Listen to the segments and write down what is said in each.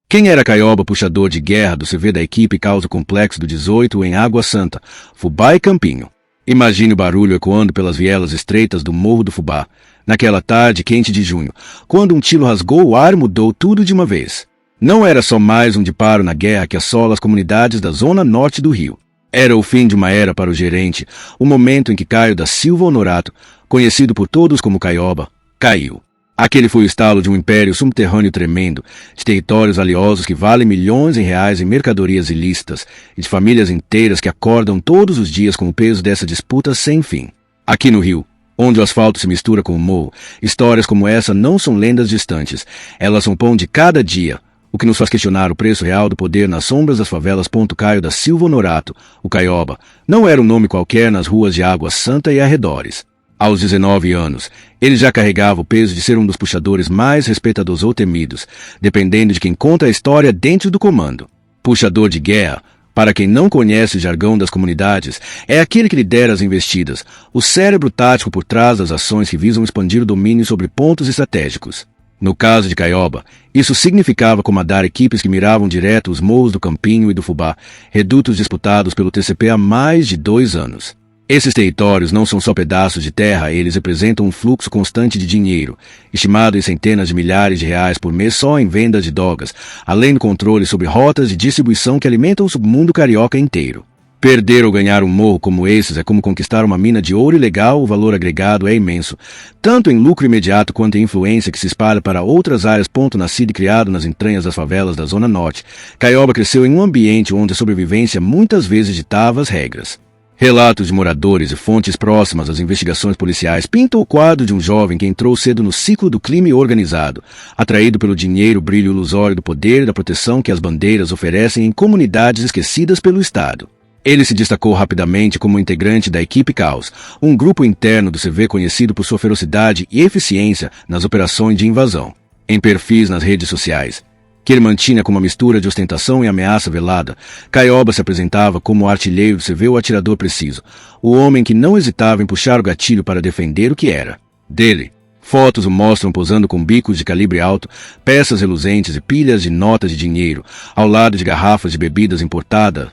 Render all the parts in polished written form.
Quem era Caioba, puxador de guerra do CV da equipe causa complexo do 18 em Água Santa, Fubá e Campinho? Imagine o barulho ecoando pelas vielas estreitas do Morro do Fubá, naquela tarde quente de junho, quando um tiro rasgou o ar e mudou tudo de uma vez. Não era só mais um disparo na guerra que assola as comunidades da zona norte do Rio. Era o fim de uma era para o gerente, o momento em que Caio da Silva Honorato, conhecido por todos como Caioba, caiu. Aquele foi o estalo de um império subterrâneo tremendo, de territórios valiosos que valem milhões em reais em mercadorias ilícitas, e de famílias inteiras que acordam todos os dias com o peso dessa disputa sem fim. Aqui no Rio, onde o asfalto se mistura com o morro, histórias como essa não são lendas distantes, elas são pão de cada dia, o que nos faz questionar o preço real do poder nas sombras das favelas. Caio da Silva Honorato, o Caioba, não era um nome qualquer nas ruas de Água Santa e arredores. Aos 19 anos, ele já carregava o peso de ser um dos puxadores mais respeitados ou temidos, dependendo de quem conta a história dentro do comando. Puxador de guerra, para quem não conhece o jargão das comunidades, é aquele que lidera as investidas, o cérebro tático por trás das ações que visam expandir o domínio sobre pontos estratégicos. No caso de Caioba, isso significava comandar equipes que miravam direto os morros do Campinho e do Fubá, redutos disputados pelo TCP há mais de 2 anos. Esses territórios não são só pedaços de terra, eles representam um fluxo constante de dinheiro, estimado em centenas de milhares de reais por mês só em vendas de drogas, além do controle sobre rotas de distribuição que alimentam o submundo carioca inteiro. Perder ou ganhar um morro como esses é como conquistar uma mina de ouro ilegal, o valor agregado é imenso, tanto em lucro imediato quanto em influência que se espalha para outras áreas. Nascido e criado nas entranhas das favelas da Zona Norte, Caioba cresceu em um ambiente onde a sobrevivência muitas vezes ditava as regras. Relatos de moradores e fontes próximas às investigações policiais pintam o quadro de um jovem que entrou cedo no ciclo do crime organizado, atraído pelo dinheiro, brilho ilusório do poder e da proteção que as bandeiras oferecem em comunidades esquecidas pelo Estado. Ele se destacou rapidamente como integrante da Equipe Caos, um grupo interno do CV conhecido por sua ferocidade e eficiência nas operações de invasão. Em perfis nas redes sociais, que ele mantinha com uma mistura de ostentação e ameaça velada, Caioba se apresentava como o artilheiro do CV, o atirador preciso, o homem que não hesitava em puxar o gatilho para defender o que era dele. Fotos o mostram posando com bicos de calibre alto, peças reluzentes e pilhas de notas de dinheiro, ao lado de garrafas de bebidas importadas,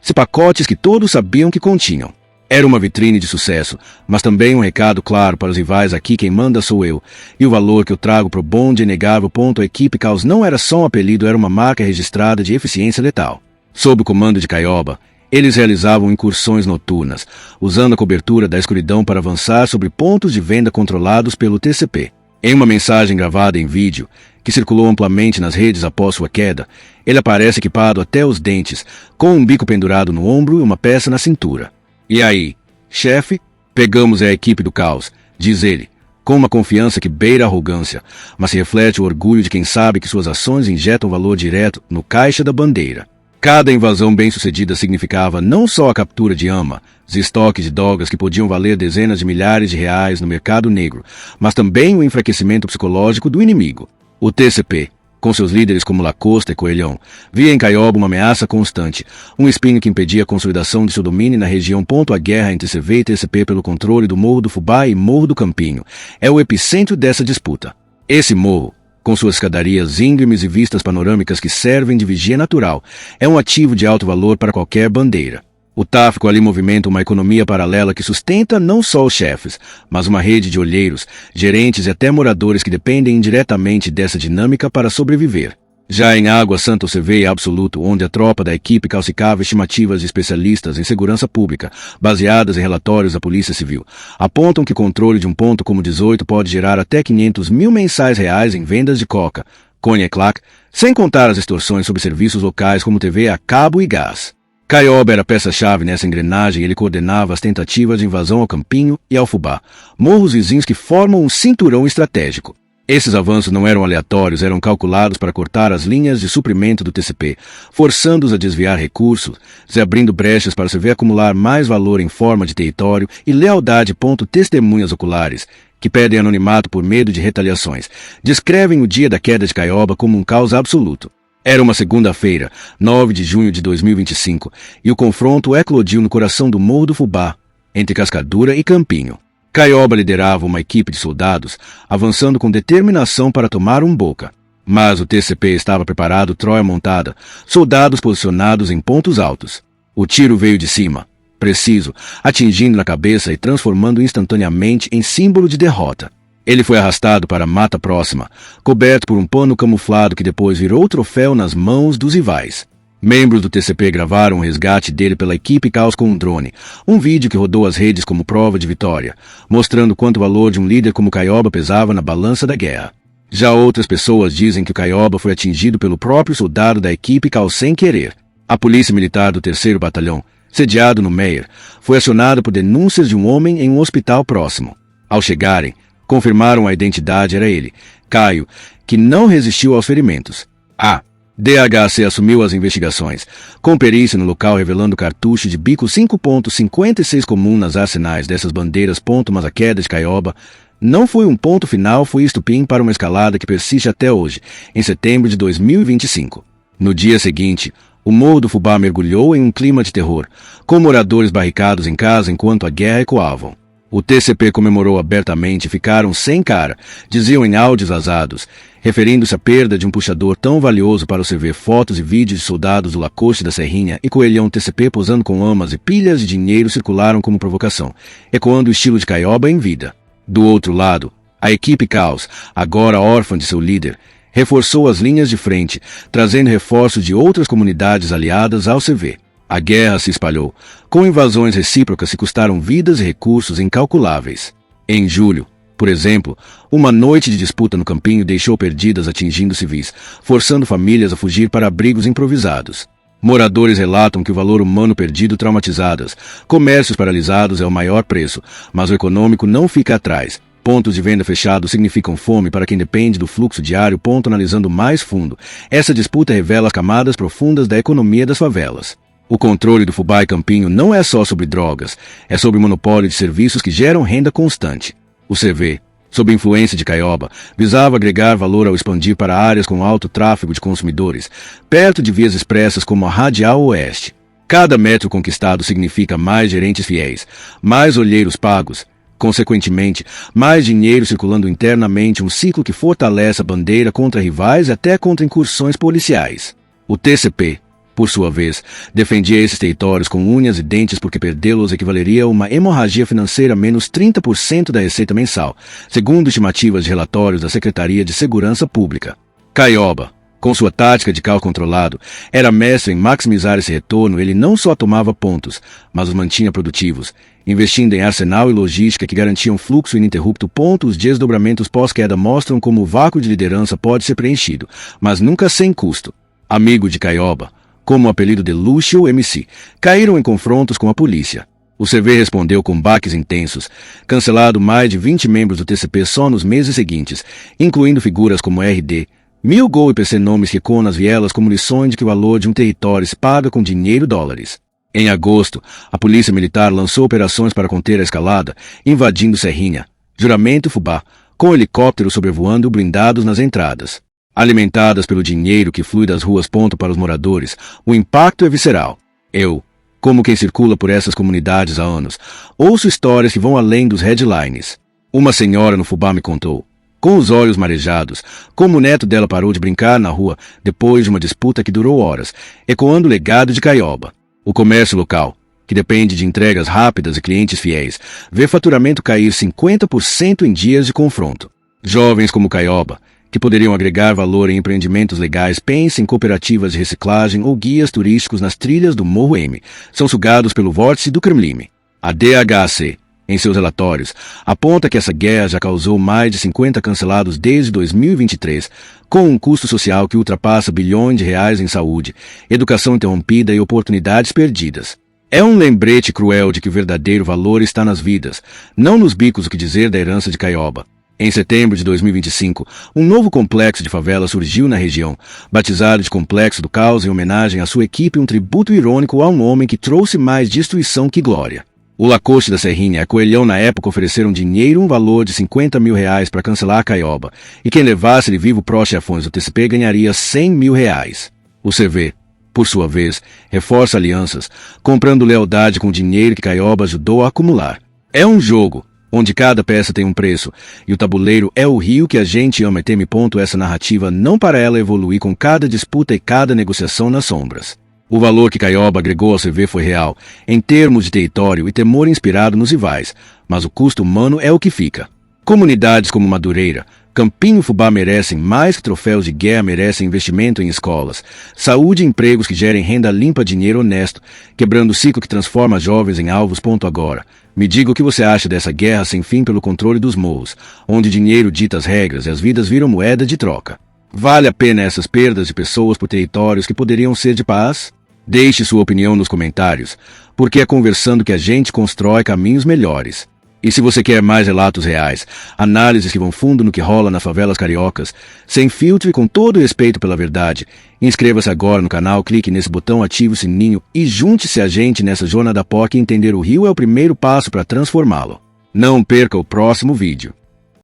e pacotes que todos sabiam que continham. Era uma vitrine de sucesso, mas também um recado claro para os rivais: aqui quem manda sou eu, e o valor que eu trago pro bonde é inegável. A Equipe Caos não era só um apelido, era uma marca registrada de eficiência letal. Sob o comando de Caioba, eles realizavam incursões noturnas, usando a cobertura da escuridão para avançar sobre pontos de venda controlados pelo TCP. Em uma mensagem gravada em vídeo, que circulou amplamente nas redes após sua queda, ele aparece equipado até os dentes, com um bico pendurado no ombro e uma peça na cintura. E aí, chefe? Pegamos a equipe do caos, diz ele, com uma confiança que beira a arrogância, mas se reflete o orgulho de quem sabe que suas ações injetam valor direto no caixa da bandeira. Cada invasão bem-sucedida significava não só a captura de armas e estoques de drogas que podiam valer dezenas de milhares de reais no mercado negro, mas também o enfraquecimento psicológico do inimigo. O TCP, com seus líderes como Lacosta e Coelhão, via em Caioba uma ameaça constante, um espinho que impedia a consolidação de seu domínio na região. A guerra entre CV e TCP pelo controle do Morro do Fubá e Morro do Campinho é o epicentro dessa disputa. Esse morro, com suas escadarias íngremes e vistas panorâmicas que servem de vigia natural, é um ativo de alto valor para qualquer bandeira. O tráfico ali movimenta uma economia paralela que sustenta não só os chefes, mas uma rede de olheiros, gerentes e até moradores que dependem indiretamente dessa dinâmica para sobreviver. Já em Água Santa, o CV é absoluto, onde a tropa da equipe calcicava estimativas de especialistas em segurança pública, baseadas em relatórios da Polícia Civil, apontam que o controle de um ponto como 18 pode gerar até 500 mil mensais reais em vendas de coca, conhaque, sem contar as extorsões sobre serviços locais como TV a cabo e gás. Caioba era peça-chave nessa engrenagem e ele coordenava as tentativas de invasão ao Campinho e ao Fubá, morros vizinhos que formam um cinturão estratégico. Esses avanços não eram aleatórios, eram calculados para cortar as linhas de suprimento do TCP, forçando-os a desviar recursos e abrindo brechas para se ver acumular mais valor em forma de território e lealdade. Testemunhas oculares, que pedem anonimato por medo de retaliações, descrevem o dia da queda de Caioba como um caos absoluto. Era uma segunda-feira, 9 de junho de 2025, e o confronto eclodiu no coração do Morro do Fubá, entre Cascadura e Campinho. Caioba liderava uma equipe de soldados, avançando com determinação para tomar um boca. Mas o TCP estava preparado, Troia montada, soldados posicionados em pontos altos. O tiro veio de cima, preciso, atingindo na cabeça e transformando instantaneamente em símbolo de derrota. Ele foi arrastado para a mata próxima, coberto por um pano camuflado que depois virou troféu nas mãos dos rivais. Membros do TCP gravaram o resgate dele pela equipe Caos com um drone, um vídeo que rodou as redes como prova de vitória, mostrando quanto o valor de um líder como Caioba pesava na balança da guerra. Já outras pessoas dizem que o Caioba foi atingido pelo próprio soldado da equipe Caos sem querer. A polícia militar do 3º Batalhão, sediado no Meyer, foi acionada por denúncias de um homem em um hospital próximo. Ao chegarem, confirmaram a identidade, era ele, Caio, que não resistiu aos ferimentos. A DHC assumiu as investigações, com perícia no local revelando cartucho de bico 5.56 comum nas arsenais dessas bandeiras. Mas a queda de Caioba não foi um ponto final, foi estupim para uma escalada que persiste até hoje, em setembro de 2025. No dia seguinte, o Morro do Fubá mergulhou em um clima de terror, com moradores barricados em casa enquanto a guerra ecoava. O TCP comemorou abertamente e ficaram sem cara, diziam em áudios vazados, referindo-se à perda de um puxador tão valioso. Para você ver fotos e vídeos de soldados do Lacoste da Serrinha e Coelhão TCP posando com amas e pilhas de dinheiro circularam como provocação, ecoando o estilo de Caioba em vida. Do outro lado, a equipe Caos, agora órfã de seu líder, reforçou as linhas de frente, trazendo reforços de outras comunidades aliadas ao CV. A guerra se espalhou, com invasões recíprocas que custaram vidas e recursos incalculáveis. Em julho, por exemplo, uma noite de disputa no Campinho deixou perdidas atingindo civis, forçando famílias a fugir para abrigos improvisados. Moradores relatam que o valor humano perdido traumatizadas, comércios paralisados é o maior preço, mas o econômico não fica atrás. Pontos de venda fechados significam fome para quem depende do fluxo diário. Analisando mais fundo, essa disputa revela as camadas profundas da economia das favelas. O controle do Fubá e Campinho não é só sobre drogas, é sobre o monopólio de serviços que geram renda constante. O CV, sob influência de Caioba, visava agregar valor ao expandir para áreas com alto tráfego de consumidores, perto de vias expressas como a Radial Oeste. Cada metro conquistado significa mais gerentes fiéis, mais olheiros pagos, consequentemente, mais dinheiro circulando internamente, um ciclo que fortalece a bandeira contra rivais e até contra incursões policiais. O TCP, por sua vez, defendia esses territórios com unhas e dentes porque perdê-los equivaleria a uma hemorragia financeira menos 30% da receita mensal, segundo estimativas de relatórios da Secretaria de Segurança Pública. Caioba, com sua tática de caos controlado, era mestre em maximizar esse retorno. Ele não só tomava pontos, mas os mantinha produtivos, investindo em arsenal e logística que garantiam fluxo ininterrupto. Os desdobramentos pós-queda mostram como o vácuo de liderança pode ser preenchido, mas nunca sem custo. Amigo de Caioba, como o apelido de Luxo MC, caíram em confrontos com a polícia. O CV respondeu com baques intensos, cancelado mais de 20 membros do TCP só nos meses seguintes, incluindo figuras como RD, Milgol e PC, nomes que ecoam nas vielas como lições de que o valor de um território se paga com dinheiro dólares. Em agosto, a polícia militar lançou operações para conter a escalada, invadindo Serrinha, Juramento e Fubá, com helicópteros sobrevoando blindados nas entradas. Alimentadas pelo dinheiro que flui das ruas. Para os moradores, o impacto é visceral. Eu, como quem circula por essas comunidades há anos, ouço histórias que vão além dos headlines. Uma senhora no Fubá me contou, com os olhos marejados, como o neto dela parou de brincar na rua depois de uma disputa que durou horas, ecoando o legado de Caioba. O comércio local, que depende de entregas rápidas e clientes fiéis, vê faturamento cair 50% em dias de confronto. Jovens como Caioba, que poderiam agregar valor em empreendimentos legais, pensem em cooperativas de reciclagem ou guias turísticos nas trilhas do Morro M, são sugados pelo vórtice do Kremlin. A DHC, em seus relatórios, aponta que essa guerra já causou mais de 50 cancelados desde 2023, com um custo social que ultrapassa bilhões de reais em saúde, educação interrompida e oportunidades perdidas. É um lembrete cruel de que o verdadeiro valor está nas vidas, não nos bicos. O que dizer da herança de Caioba? Em setembro de 2025, um novo complexo de favelas surgiu na região, batizado de Complexo do Caos em homenagem à sua equipe, um tributo irônico a um homem que trouxe mais destruição que glória. O Lacoste da Serrinha e a Coelhão na época ofereceram dinheiro, um valor de 50 mil reais para cancelar a Caioba, e quem levasse ele vivo pró-chefões do TCP ganharia 100 mil reais. O CV, por sua vez, reforça alianças, comprando lealdade com o dinheiro que Caioba ajudou a acumular. É um jogo onde cada peça tem um preço, e o tabuleiro é o rio que a gente ama e teme. Essa narrativa não para ela evoluir com cada disputa e cada negociação nas sombras. O valor que Caioba agregou ao CV foi real, em termos de território e temor inspirado nos rivais, mas o custo humano é o que fica. Comunidades como Madureira, Campinho e Fubá merecem mais que troféus de guerra, merecem investimento em escolas, saúde e empregos que gerem renda limpa, dinheiro honesto, quebrando o ciclo que transforma jovens em alvos. Agora, me diga o que você acha dessa guerra sem fim pelo controle dos morros, onde dinheiro dita as regras e as vidas viram moeda de troca. Vale a pena essas perdas de pessoas por territórios que poderiam ser de paz? Deixe sua opinião nos comentários, porque é conversando que a gente constrói caminhos melhores. E se você quer mais relatos reais, análises que vão fundo no que rola nas favelas cariocas, sem filtro e com todo respeito pela verdade, inscreva-se agora no canal, clique nesse botão, ative o sininho e junte-se a gente nessa jornada POC. Entender o Rio é o primeiro passo para transformá-lo. Não perca o próximo vídeo.